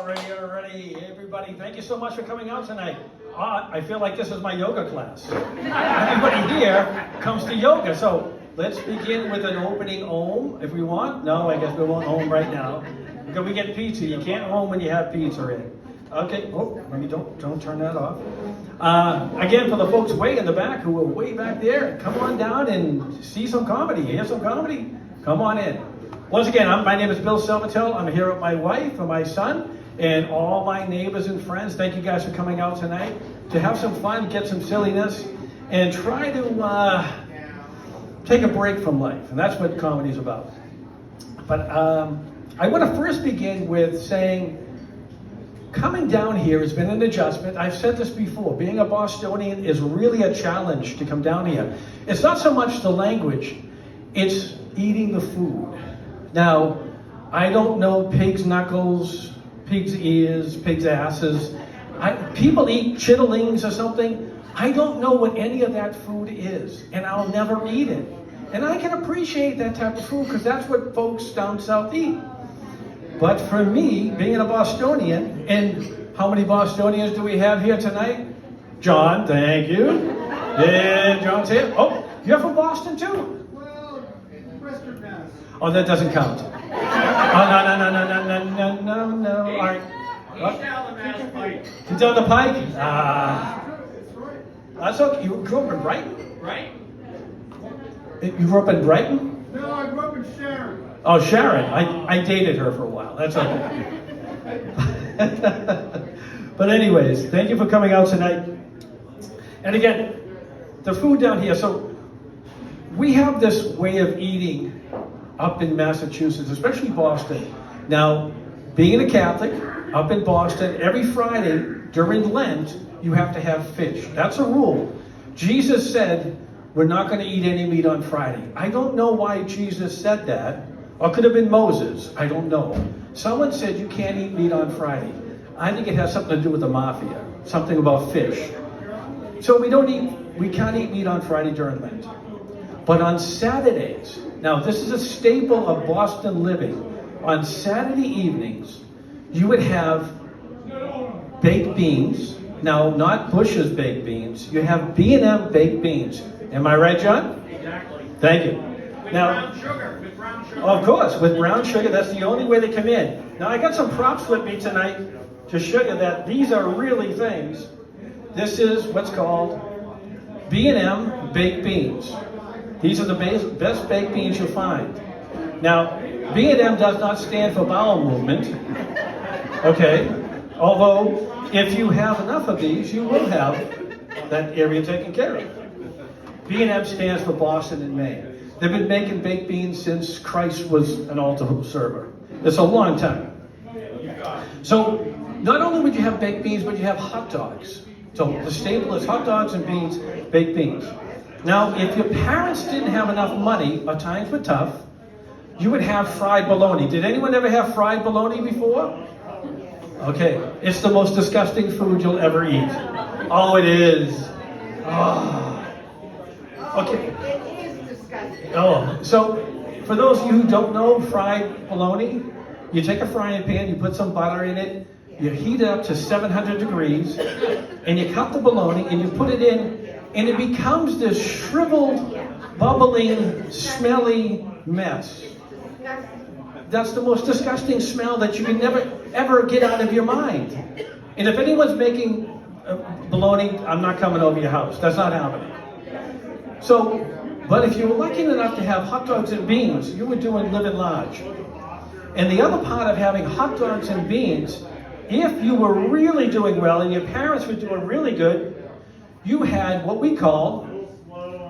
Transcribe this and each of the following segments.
Alrighty, everybody, thank you so much for coming out tonight. I feel like this is my yoga class. Everybody here comes to yoga, so let's begin with an opening Om, if we want. No, I guess we won't Om right now. Because we get pizza. You can't Om when you have pizza in. Okay, maybe don't turn that off. Again, for the folks way in the back who are way back there, come on down and see some comedy. Hear some comedy? Come on in. Once again, my name is Bill Silvertel. I'm here with my wife and my son and all my neighbors and friends. Thank you guys for coming out tonight to have some fun, get some silliness, and try to take a break from life. And that's what comedy is about. But I want to first begin with saying, coming down here has been an adjustment. I've said this before. Being a Bostonian is really a challenge to come down here. It's not so much the language, it's eating the food. Now, I don't know pig's knuckles, pig's ears, pig's asses. People eat chitterlings or something. I don't know what any of that food is, and I'll never eat it. And I can appreciate that type of food because that's what folks down south eat. But for me, being a Bostonian, and how many Bostonians do we have here tonight? John, thank you. And John's here. Oh, you're from Boston too? Well, Western Mass. Oh, that doesn't count. Oh, no. All right. He's down the Mass Pike. He's down the pike? That's right. That's okay. You grew up in Brighton? Right? You grew up in Brighton? No, I grew up in Sharon. Oh, Sharon. I dated her for a while. That's okay. But anyways, thank you for coming out tonight. And again, the food down here. So we have this way of eating up in Massachusetts, especially Boston. Now, being a Catholic, up in Boston, every Friday during Lent, you have to have fish. That's a rule. Jesus said, we're not going to eat any meat on Friday. I don't know why Jesus said that. Or could have been Moses. I don't know. Someone said you can't eat meat on Friday. I think it has something to do with the mafia. Something about fish. So we can't eat meat on Friday during Lent. But on Saturdays, now this is a staple of Boston living. On Saturday evenings, you would have baked beans. Now, not Bush's baked beans. You have B&M baked beans. Am I right, John? Exactly. Thank you. With Now, brown sugar. of course, with brown sugar, that's the only way they come in. Now, I got some props with me tonight to show you that these are really things. This is what's called B&M baked beans. These are the best baked beans you'll find. Now, B&M does not stand for bowel movement, okay? Although, if you have enough of these, you will have that area taken care of. B&M stands for Boston and Maine. They've been making baked beans since Christ was an altar server. It's a long time. So, not only would you have baked beans, but you have hot dogs. So, the staple is hot dogs and beans, baked beans. Now, if your parents didn't have enough money, or times were tough, you would have fried bologna. Did anyone ever have fried bologna before? Okay, it's the most disgusting food you'll ever eat. Oh, it is. Oh. Okay. It is disgusting. Oh, so for those of you who don't know fried bologna, you take a frying pan, you put some butter in it, you heat it up to 700 degrees, and you cut the bologna and you put it in, and it becomes this shriveled, bubbling, smelly mess. That's the most disgusting smell that you can never, ever get out of your mind. And if anyone's making bologna, I'm not coming over your house. That's not happening. So, but if you were lucky enough to have hot dogs and beans, you were doing living large. And the other part of having hot dogs and beans, if you were really doing well and your parents were doing really good, you had what we call,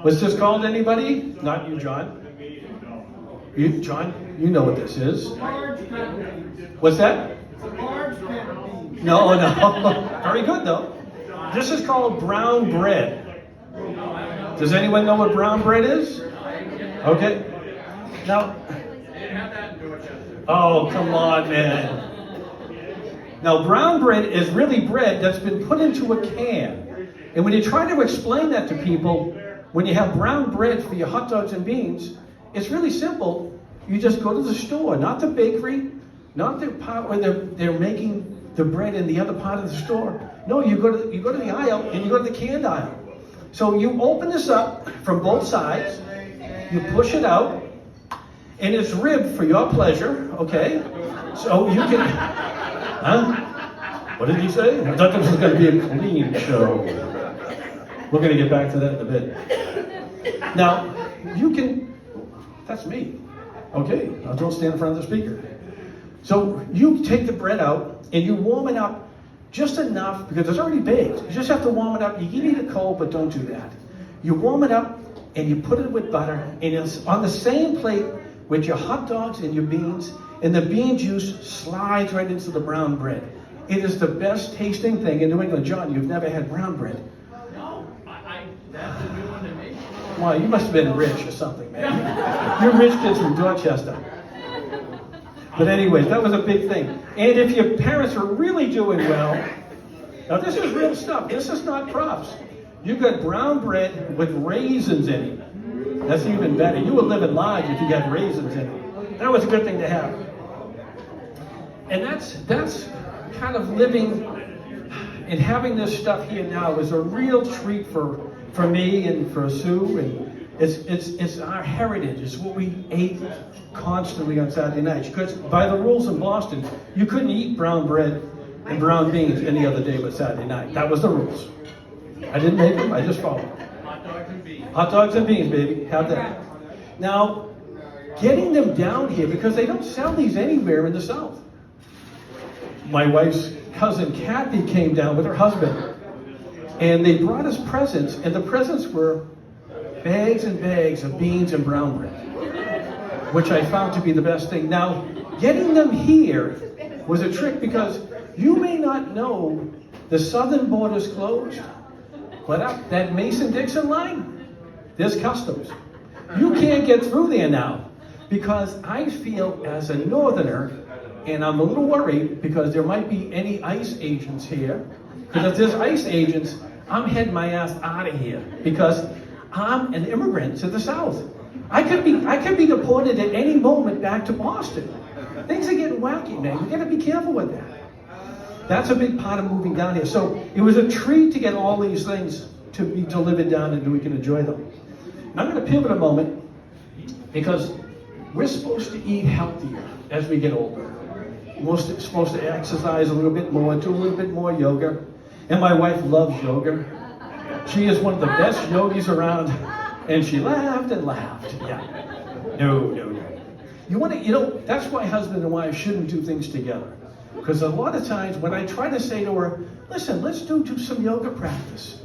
was this called anybody? Not you, John. You, John, you know what this is. Large can beans. What's that? Large can beans. No. Very good, though. This is called brown bread. Does anyone know what brown bread is? Okay. Now, oh, come on, man. Now, brown bread is really bread that's been put into a can. And when you try to explain that to people, when you have brown bread for your hot dogs and beans, it's really simple. You just go to the store, not the bakery, not the part where they're making the bread in the other part of the store. No, you go to the aisle and you go to the canned aisle. So you open this up from both sides, you push it out, and it's ribbed for your pleasure, okay? So you can, huh? What did he say? I thought this was going to be a clean show. We're going to get back to that in a bit. Now, you can, that's me, okay? Now don't stand in front of the speaker. So you take the bread out and you warm it up just enough, because it's already baked. You just have to warm it up. You can eat it cold, but don't do that. You warm it up and you put it with butter, and it's on the same plate with your hot dogs and your beans, and the bean juice slides right into the brown bread. It is the best tasting thing in New England. John, you've never had brown bread. No, that's a new one to me. Well, you must have been rich or something, man. You're rich kids from Dorchester. But anyways, that was a big thing. And if your parents are really doing well, now this is real stuff. This is not props. You got brown bread with raisins in it. That's even better. You would live in large if you got raisins in it. That was a good thing to have. And that's kind of living and having this stuff here now is a real treat for me and for Sue, and it's our heritage. It's what we ate constantly on Saturday nights. Because by the rules in Boston, you couldn't eat brown bread and brown beans any other day but Saturday night. That was the rules. I didn't make them, I just followed them. Hot dogs and beans. Hot dogs and beans, baby. Have that. Now, getting them down here, because they don't sell these anywhere in the South. My wife's cousin Kathy came down with her husband, and they brought us presents, and the presents were bags and bags of beans and brown bread, which I found to be the best thing. Now, getting them here was a trick, because you may not know the southern border's closed, but up that Mason-Dixon line, there's customs. You can't get through there now, because I feel as a northerner, and I'm a little worried because there might be any ICE agents here, because if there's ICE agents, I'm heading my ass out of here, because I'm an immigrant to the South. I could be deported at any moment back to Boston. Things are getting wacky, man. You gotta be careful with that. That's a big part of moving down here. So it was a treat to get all these things to be delivered down and we can enjoy them. I'm gonna pivot a moment, because we're supposed to eat healthier as we get older. We're supposed to exercise a little bit more, do a little bit more yoga. And my wife loves yoga. She is one of the best yogis around. And she laughed and laughed. Yeah. No. That's why husband and wife shouldn't do things together. Because a lot of times when I try to say to her, listen, let's do some yoga practice,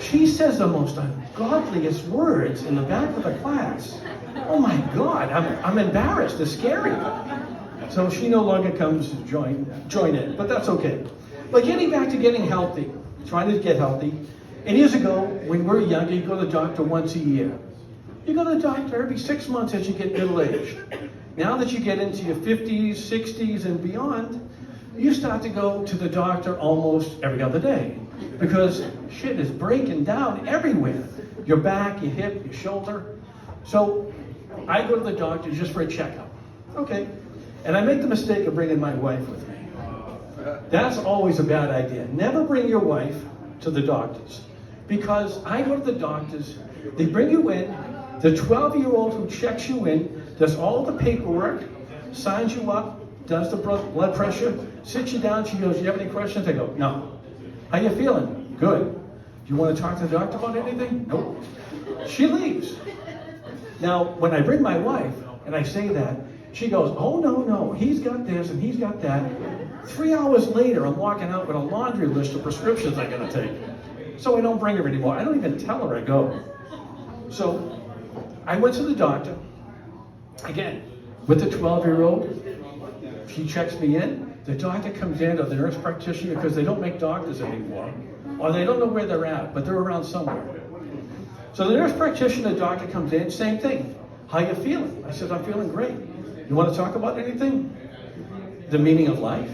she says the most ungodliest words in the back of the class. Oh my God, I'm embarrassed. It's scary. So she no longer comes to join in, but that's okay. But getting back to getting healthy, trying to get healthy. And years ago, when we were younger, you go to the doctor once a year. You go to the doctor every 6 months as you get middle-aged. Now that you get into your 50s, 60s, and beyond, you start to go to the doctor almost every other day. Because shit is breaking down everywhere. Your back, your hip, your shoulder. So I go to the doctor just for a checkup. Okay. And I make the mistake of bringing my wife with me. That's always a bad idea. Never bring your wife to the doctors. Because I go to the doctors, they bring you in, the 12-year-old who checks you in, does all the paperwork, signs you up, does the blood pressure, sits you down, she goes, do you have any questions? I go, no. How you feeling? Good. Do you want to talk to the doctor about anything? Nope. She leaves. Now, when I bring my wife, and I say that, she goes, oh, no, he's got this and he's got that. 3 hours later, I'm walking out with a laundry list of prescriptions I gotta take. So I don't bring her anymore. I don't even tell her I go. So I went to the doctor, again, with the 12-year-old. She checks me in. The doctor comes in, or the nurse practitioner, because they don't make doctors anymore. Or they don't know where they're at, but they're around somewhere. So the nurse practitioner, doctor comes in, same thing. How you feeling? I said, I'm feeling great. You want to talk about anything? The meaning of life?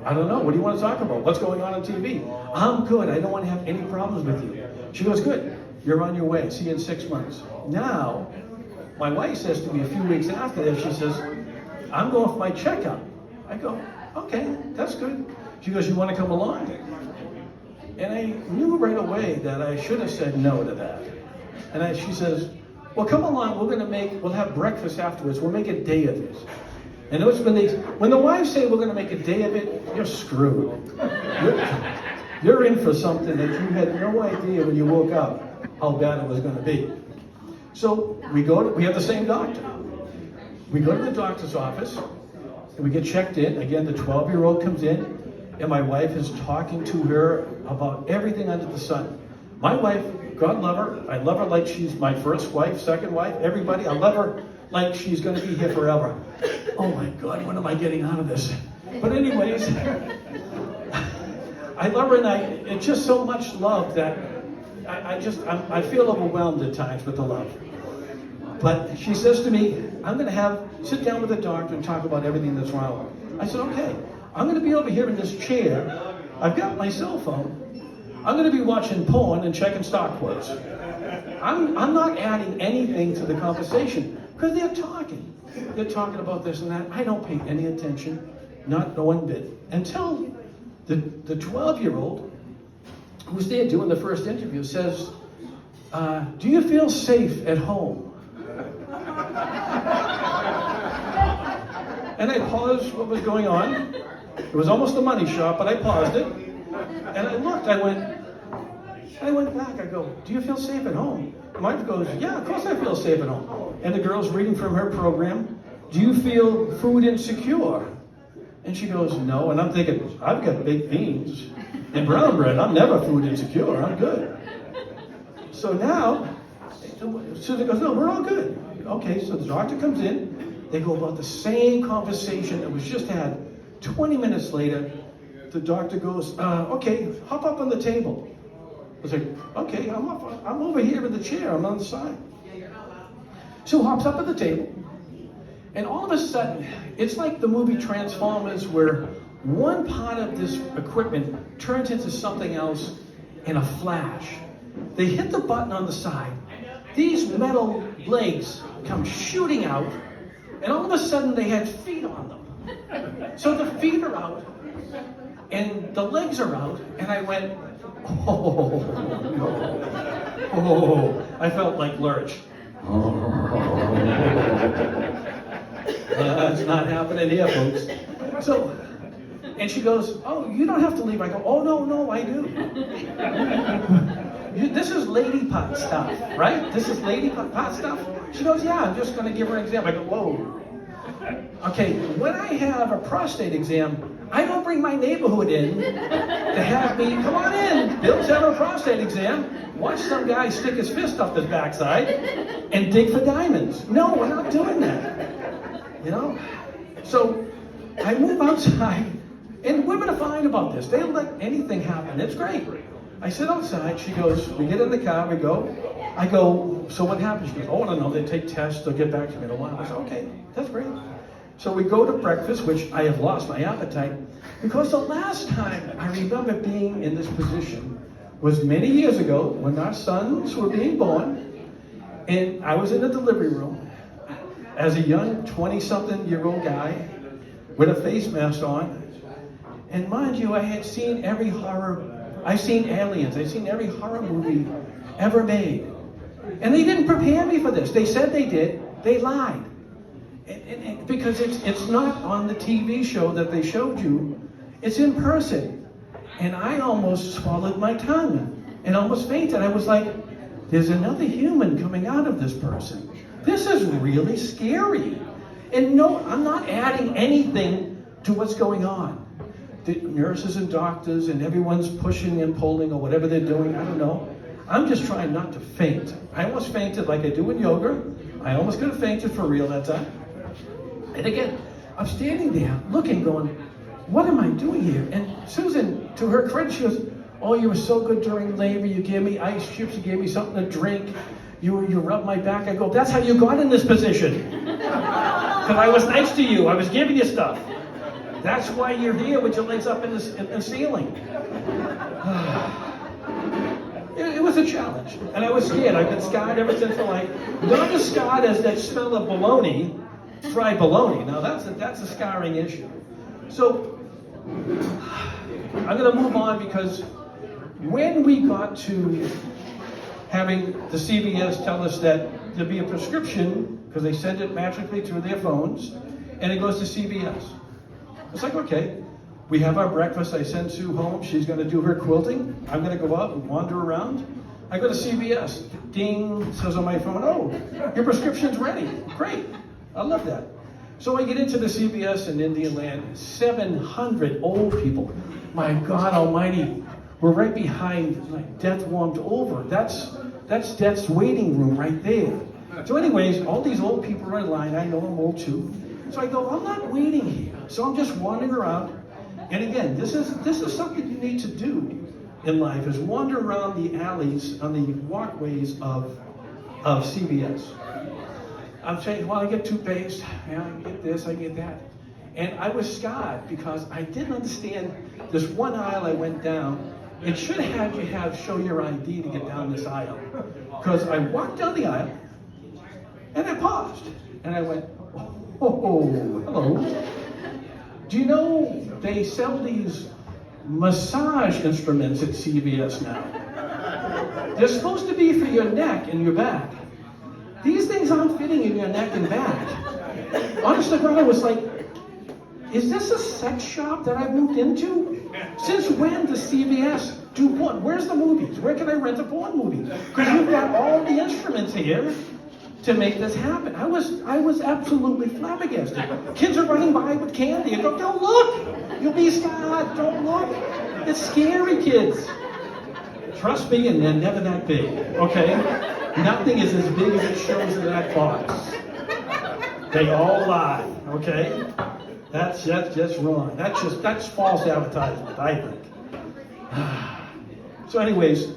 I don't know. What do you want to talk about? What's going on TV? I'm good. I don't want to have any problems with you. She goes, good. You're on your way. See you in 6 months. Now, my wife says to me a few weeks after that, she says, I'm going for my checkup. I go, okay, that's good. She goes, you want to come along? And I knew right away that I should have said no to that. And she says, well, come along, we'll have breakfast afterwards. We'll make a day of it. And it was when the wives say we're going to make a day of it, you're screwed. You're in for something that you had no idea when you woke up how bad it was going to be. So we have the same doctor. We go to the doctor's office, and we get checked in. Again, the 12-year-old comes in, and my wife is talking to her about everything under the sun. My wife, God love her, I love her like she's my first wife, second wife, everybody. I love her like she's going to be here forever. Oh my God, when am I getting out of this? But anyways, I love her, and it's just so much love that I feel overwhelmed at times with the love. But she says to me, I'm going to sit down with the doctor and talk about everything that's wrong. I said, okay, I'm going to be over here in this chair. I've got my cell phone. I'm going to be watching porn and checking stock quotes. I'm not adding anything to the conversation because they're talking. They're talking about this and that. I don't pay any attention, not one bit, until the 12-year-old who's there doing the first interview says, do you feel safe at home? And I paused what was going on. It was almost a money shot, but I paused it. And I looked, I went back, I go, do you feel safe at home? My wife goes, yeah, of course I feel safe at home. And the girl's reading from her program, do you feel food insecure? And she goes, no. And I'm thinking, I've got baked beans and brown bread. I'm never food insecure, I'm good. So now, Susan goes, no, we're all good. Okay, so the doctor comes in, they go about the same conversation that was just had. 20 minutes later, the doctor goes, okay, hop up on the table. I was like, okay, I'm over here in the chair, I'm on the side. So hops up at the table, and all of a sudden, it's like the movie Transformers where one part of this equipment turns into something else in a flash. They hit the button on the side, these metal legs come shooting out, and all of a sudden they had feet on them. So the feet are out, and the legs are out, and I went, oh, no. Oh, I felt like Lurch. It's not happening here, folks. So, and she goes, oh, you don't have to leave. I go, oh, no, I do. This is lady pot stuff, right? This is lady pot stuff? She goes, yeah, I'm just going to give her an exam. I go, whoa. Okay, when I have a prostate exam, I don't bring my neighborhood in to have me, come on in, Bill's having a prostate exam, watch some guy stick his fist up his backside and dig for diamonds. No, we're not doing that. You know? So I move outside, and women are fine about this. They don't let anything happen. It's great. I sit outside, she goes, we get in the car, we go. I go, so what happens? She goes, oh, I don't know, they take tests, they'll get back to me in a while. I said, okay, that's great. So we go to breakfast, which I have lost my appetite, because the last time I remember being in this position was many years ago when our sons were being born, and I was in the delivery room as a young 20-something-year-old guy with a face mask on. And mind you, I had seen every horror, I've seen Aliens, I've seen every horror movie ever made. And they didn't prepare me for this. They said they did, they lied. And because it's not on the TV show that they showed you, it's in person. And I almost swallowed my tongue and almost fainted. I was like, there's another human coming out of this person. This is really scary. And no, I'm not adding anything to what's going on. The nurses and doctors and everyone's pushing and pulling or whatever they're doing, I don't know. I'm just trying not to faint. I almost fainted like I do in yoga. I almost could have fainted for real that time. And again, I'm standing there looking, going, what am I doing here? And Susan, to her credit, she goes, oh, you were so good during labor. You gave me ice chips. You gave me something to drink. You rubbed my back. I go, that's how you got in this position. Because I was nice to you. I was giving you stuff. That's why you're here with your legs up in the ceiling. It was a challenge. And I was scared. I've been scarred ever since for life. Not as scarred as that smell of bologna, fried bologna. Now that's a scarring issue. So I'm going to move on because when we got to having the CVS tell us that there'll be a prescription, because they send it magically through their phones, and it goes to CVS. It's like, okay, we have our breakfast. I send Sue home. She's going to do her quilting. I'm going to go out and wander around. I go to CVS. Ding, says on my phone, oh, your prescription's ready. Great. I love that. So I get into the CVS in Indian Land. 700 old people. My God Almighty. We're right behind like Death Warmed Over. That's Death's waiting room right there. So anyways, all these old people are in line. I know I'm old too. So I go, I'm not waiting here. So I'm just wandering around. And again, this is something you need to do in life, is wander around the alleys, on the walkways of CVS. I'm saying, well, I get toothpaste, yeah, I get this, I get that. And I was scarred because I didn't understand this one aisle I went down. It should have had you show your ID to get down this aisle. Because I walked down the aisle, and I paused. And I went, oh, hello. Do you know they sell these massage instruments at CVS now? They're supposed to be for your neck and your back. These things aren't fitting in your neck and back. Honest to God, I was like, is this a sex shop that I moved into? Since when does CVS do porn? Where's the movies? Where can I rent a porn movie? Because you've got all the instruments here to make this happen. I was absolutely flabbergasted. Kids are running by with candy. I go, don't look. You'll be scarred. Don't look. It's scary, kids. Trust me, and they're never that big. Okay? Nothing is as big as it shows in that box. They all lie. Okay? That's just wrong. That's false advertisement, I think. So anyways,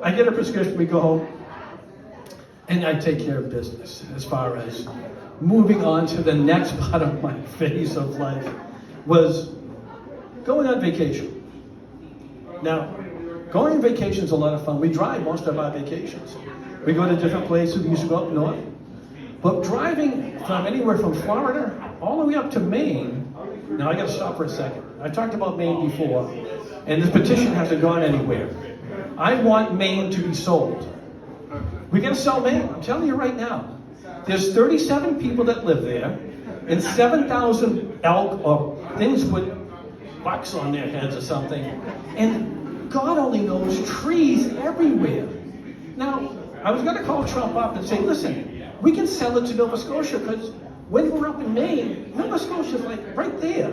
I get a prescription, we go home, and I take care of business as far as moving on to the next part of my phase of life was going on vacation. Now, going on vacation is a lot of fun. We drive most of our vacations. We go to different places. We used to go up north. But driving from anywhere from Florida all the way up to Maine, now I got to stop for a second. I talked about Maine before, and this petition hasn't gone anywhere. I want Maine to be sold. We got to sell Maine. I'm telling you right now. There's 37 people that live there, and 7,000 elk or things with bucks on their heads or something. And God only knows, trees everywhere. Now, I was going to call Trump up and say, listen, we can sell it to Nova Scotia because when we're up in Maine, Nova Scotia's like right there.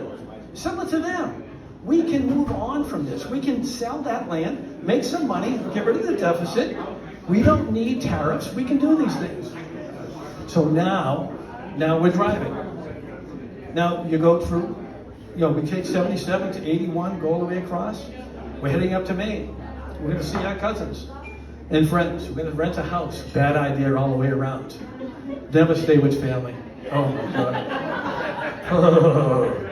Sell it to them. We can move on from this. We can sell that land, make some money, get rid of the deficit. We don't need tariffs. We can do these things. So now we're driving. Now you go through, we take 77 to 81, go all the way across. We're heading up to Maine. We're going to see our cousins and friends. We're going to rent a house. Bad idea all the way around. Never stay with family. Oh my God. Oh.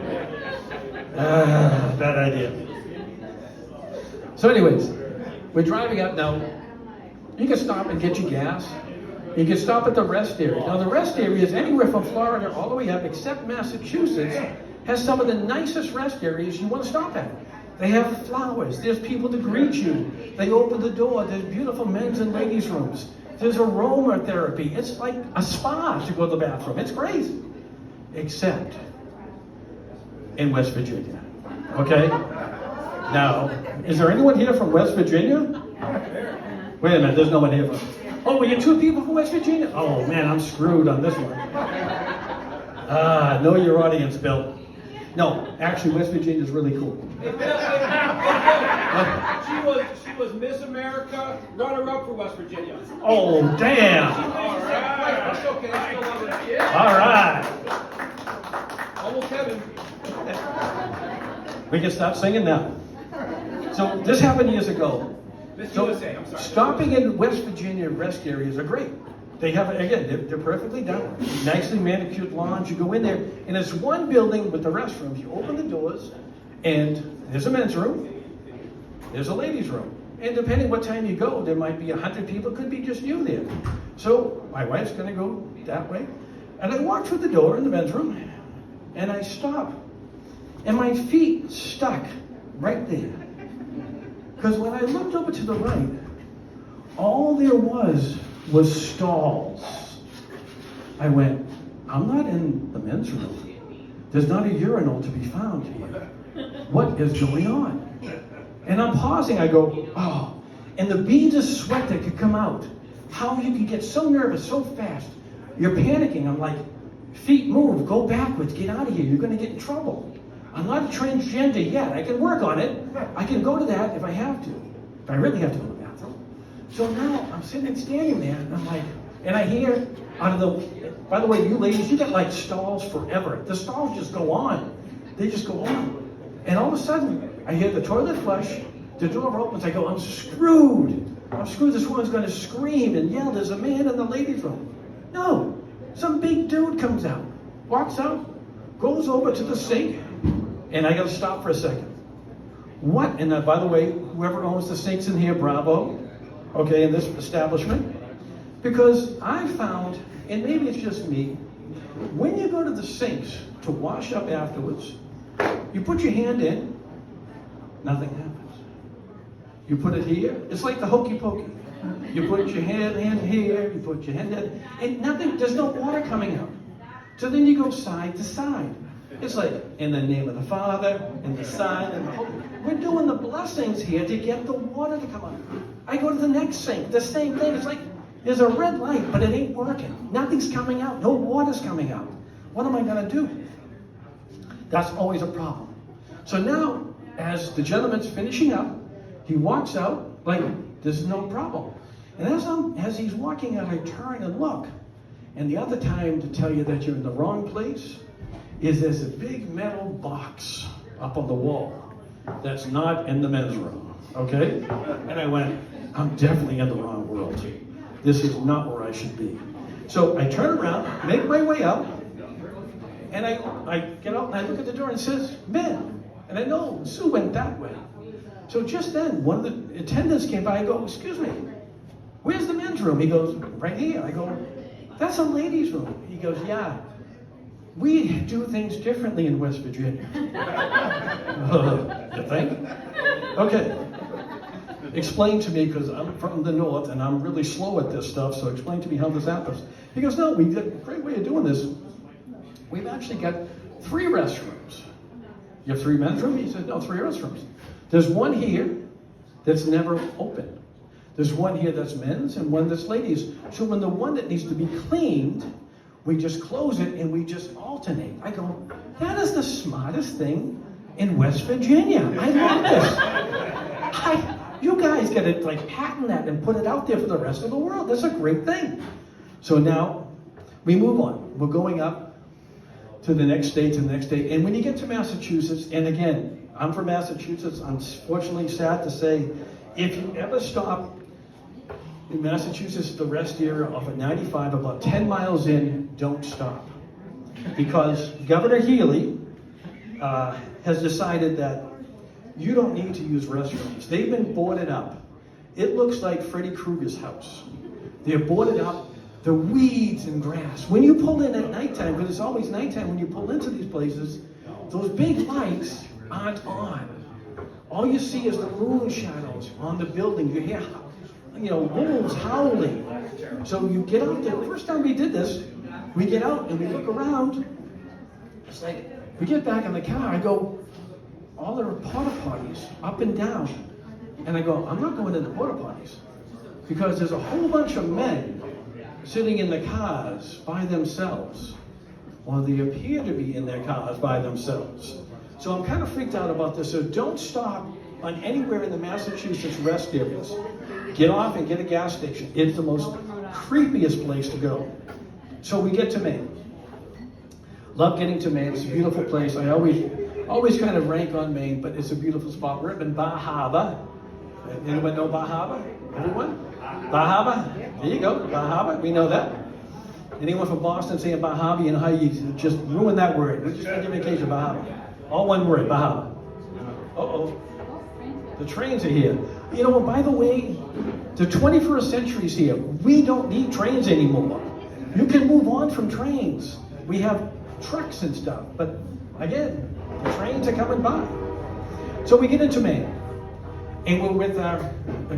Bad idea. So anyways, we're driving up now. You can stop and get your gas. You can stop at the rest area. Now the rest area is anywhere from Florida all the way up, except Massachusetts has some of the nicest rest areas you want to stop at. They have flowers. There's people to greet you. They open the door. There's beautiful men's and ladies' rooms. There's aromatherapy. It's like a spa to go to the bathroom. It's crazy. Except in West Virginia. Okay? Now, is there anyone here from West Virginia? Wait a minute, there's no one here from... Oh, we get two people from West Virginia? Oh man, I'm screwed on this one. Know your audience, Bill. No, actually, West Virginia is really cool. She was Miss America, runner-up for West Virginia. Oh, damn. All right. That's okay. I still love it. All right. Almost heaven. We can stop singing now. So this happened years ago. Miss So USA, I'm sorry. stopping in West Virginia rest areas are great. They have, again, they're perfectly done. Nicely manicured lawns. You go in there, and it's one building with the restrooms. You open the doors, and there's a men's room. There's a ladies' room. And depending what time you go, there might be 100 people, could be just you there. So my wife's going to go that way. And I walk through the door in the men's room, and I stop. And my feet stuck right there. Because when I looked over to the right, all there was stalls. I went, I'm not in the men's room. There's not a urinal to be found here. What is going on? And I'm pausing, I go, oh, and the beads of sweat that could come out. How you can get so nervous so fast. You're panicking. I'm like, feet move, go backwards, get out of here. You're going to get in trouble. I'm not a transgender yet. I can work on it. I can go to that if I have to. If I really have to go to the bathroom. So now I'm standing there, and I'm like, and I hear out of the, by the way, you ladies, you get like stalls forever. The stalls just go on. They just go on. And all of a sudden, I hear the toilet flush, the door opens, I go, I'm screwed. I'm screwed, this woman's gonna scream and yell, there's a man in the ladies' room. No, some big dude comes out, walks out, goes over to the sink, and I gotta stop for a second. What, and by the way, whoever owns the sinks in here, bravo, okay, in this establishment, because I found, and maybe it's just me, when you go to the sinks to wash up afterwards, you put your hand in, nothing happens. You put it here, it's like the hokey pokey. You put your hand in here, you put your hand in, and nothing, there's no water coming out. So then you go side to side. It's like, in the name of the Father, and the Son, and the Holy. We're doing the blessings here to get the water to come out. I go to the next sink, the same thing. It's like, there's a red light, but it ain't working. Nothing's coming out, no water's coming out. What am I gonna do? That's always a problem. So now, as the gentleman's finishing up, he walks out like there's no problem. And as he's walking out, I turn and look. And the other time to tell you that you're in the wrong place is there's a big metal box up on the wall that's not in the men's room, okay? And I went, I'm definitely in the wrong world. This is not where I should be. So I turn around, make my way out, and I get out and I look at the door and it says, men. And I know Sue went that way. So just then, one of the attendants came by. I go, excuse me, where's the men's room? He goes, right here. I go, that's a ladies' room. He goes, yeah, we do things differently in West Virginia. You think? Okay. Explain to me, because I'm from the north and I'm really slow at this stuff, so explain to me how this happens. He goes, no, we did a great way of doing this. We've actually got 3 restrooms. You have 3 men's rooms? He said, no, 3 restrooms. There's one here that's never open. There's one here that's men's and one that's ladies. So when the one that needs to be cleaned, we just close it and we just alternate. I go, that is the smartest thing in West Virginia. I love this. You guys got to like patent that and put it out there for the rest of the world. That's a great thing. So now we move on. We're going up to the next state, and when you get to Massachusetts, and again, I'm from Massachusetts, unfortunately sad to say, if you ever stop in Massachusetts, the rest area off of 95, about 10 miles in, don't stop. Because Governor Healy has decided that you don't need to use restrooms. They've been boarded up. It looks like Freddy Krueger's house. They're boarded up. The weeds and grass. When you pull in at nighttime, because it's always nighttime when you pull into these places, those big lights aren't on. All you see is the moon shadows on the building. You hear, wolves howling. So you get out there. The first time we did this, we get out and we look around. It's like, we get back in the car. I go, all there are porta potties up and down. And I go, I'm not going to the porta potties because there's a whole bunch of men sitting in the cars by themselves, or they appear to be in their cars by themselves. So I'm kind of freaked out about this. So don't stop on anywhere in the Massachusetts rest areas. Get off and get a gas station. It's the most creepiest place to go. So we get to Maine. Love getting to Maine. It's a beautiful place. I always kind of rank on Maine, but it's a beautiful spot. We're up in Bar Harbor. Anyone know Bar Harbor? Everyone? Bar Harbor? There you go, Bar Harbor. We know that. Anyone from Boston saying Bar Harbor, you know how you just ruin that word. We just went on vacation, Bar Harbor. All one word, Bar Harbor. Uh-oh. The trains are here. By the way, the 21st century is here. We don't need trains anymore. You can move on from trains. We have trucks and stuff. But again, the trains are coming by. So we get into Maine. And we're with our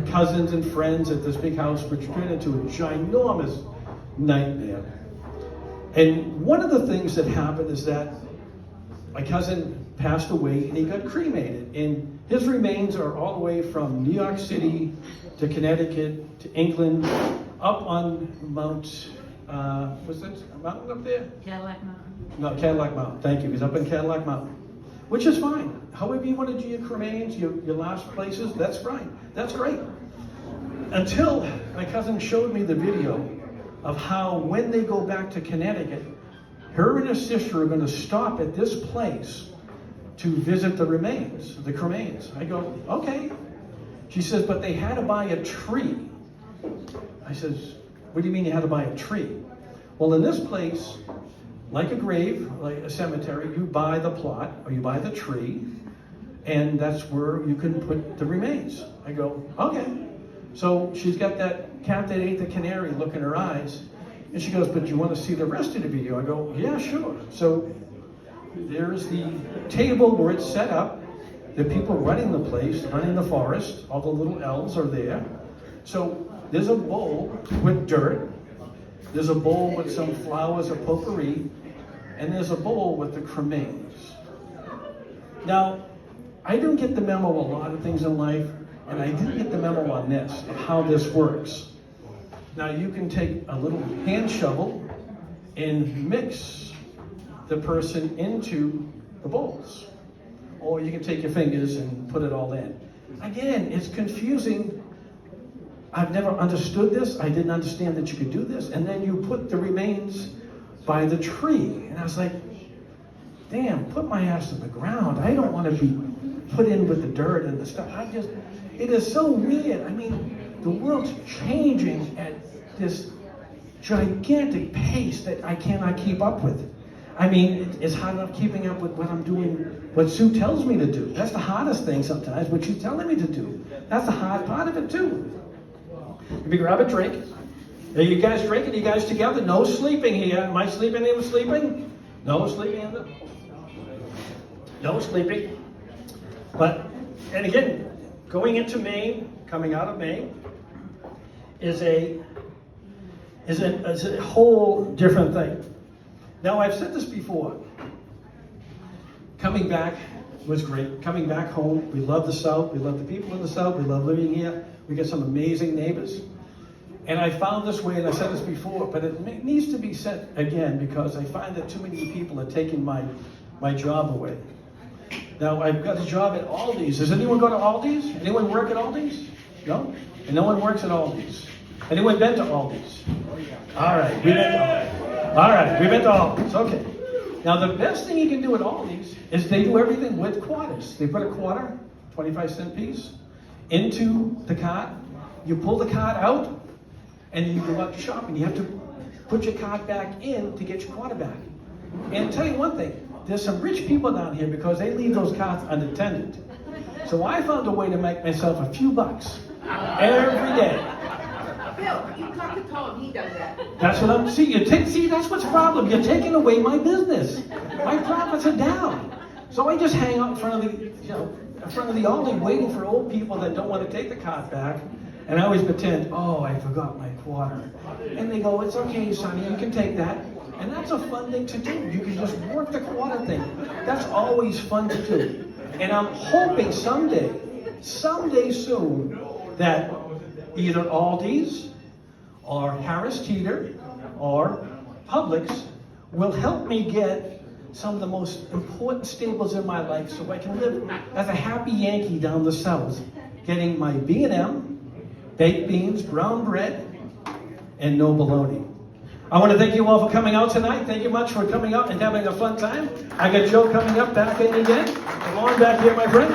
cousins and friends at this big house, which turned into a ginormous nightmare. And one of the things that happened is that my cousin passed away and he got cremated. And his remains are all the way from New York City to Connecticut to England, up on Mount, what's that mountain up there? Cadillac Mountain. No, Cadillac Mountain. Thank you. He's up in Cadillac Mountain, which is fine. However you want to do your cremains, your last places, that's fine. That's great. Until my cousin showed me the video of how when they go back to Connecticut, her and her sister are going to stop at this place to visit the remains, the cremains. I go, okay. She says, but they had to buy a tree. I says, what do you mean you had to buy a tree? Well, in this place, like a grave, like a cemetery, you buy the plot or you buy the tree, and that's where you can put the remains. I go, okay. So she's got that cat that ate the canary look in her eyes, and she goes, but do you want to see the rest of the video? I go, yeah, sure. So there's the table where it's set up. The people running the place, running the forest, all the little elves are there. So there's a bowl with dirt. There's a bowl with some flowers or potpourri, and there's a bowl with the cremains. Now, I don't get the memo of a lot of things in life, and I didn't get the memo on this, of how this works. Now, you can take a little hand shovel and mix the person into the bowls. Or you can take your fingers and put it all in. Again, it's confusing. I've never understood this. I didn't understand that you could do this. And then you put the remains by the tree. And I was like, damn, put my ass in the ground. I don't want to be put in with the dirt and the stuff. It is so weird. I mean, the world's changing at this gigantic pace that I cannot keep up with. I mean, it's hard enough keeping up with what I'm doing, what Sue tells me to do. That's the hardest thing sometimes, what she's telling me to do. That's the hard part of it too. If you grab a drink, are you guys drinking? Are you guys together? No sleeping here. Am I sleeping? Anyone sleeping? No sleeping in the... No sleeping. But, and again, going into Maine, coming out of Maine, is a whole different thing. Now, I've said this before. Coming back was great. Coming back home, we love the South. We love the people in the South. We love living here. We get some amazing neighbors. And I found this way, and I said this before, but it needs to be said again because I find that too many people are taking my job away. Now, I've got a job at Aldi's. Does anyone go to Aldi's? Anyone work at Aldi's? No? And no one works at Aldi's. Anyone been to Aldi's? All right, we been to Aldi's. All right, we've been to Aldi's. Okay. Now, the best thing you can do at Aldi's is they do everything with quarters. They put a quarter, 25-cent piece, into the cart. You pull the cart out, and you go out shopping. You have to put your cart back in to get your quarter back. And I'll tell you one thing. There's some rich people down here because they leave those carts unattended. So I found a way to make myself a few bucks every day. Bill, you talk to Tom, he does that. That's what I'm, see, that's what's the problem. You're taking away my business. My profits are down. So I just hang out in front of the, in front of the Aldi waiting for old people that don't want to take the cart back. And I always pretend, oh, I forgot my quarter. And they go, it's okay, Sonny, you can take that. And that's a fun thing to do. You can just work the quarter thing. That's always fun to do. And I'm hoping someday soon, that either Aldi's or Harris Teeter or Publix will help me get some of the most important staples in my life so I can live as a happy Yankee down the south, getting my B&M, baked beans, brown bread, and no bologna. I want to thank you all for coming out tonight. Thank you much for coming out and having a fun time. I got Joe coming up back in again. Come on back here, my friend.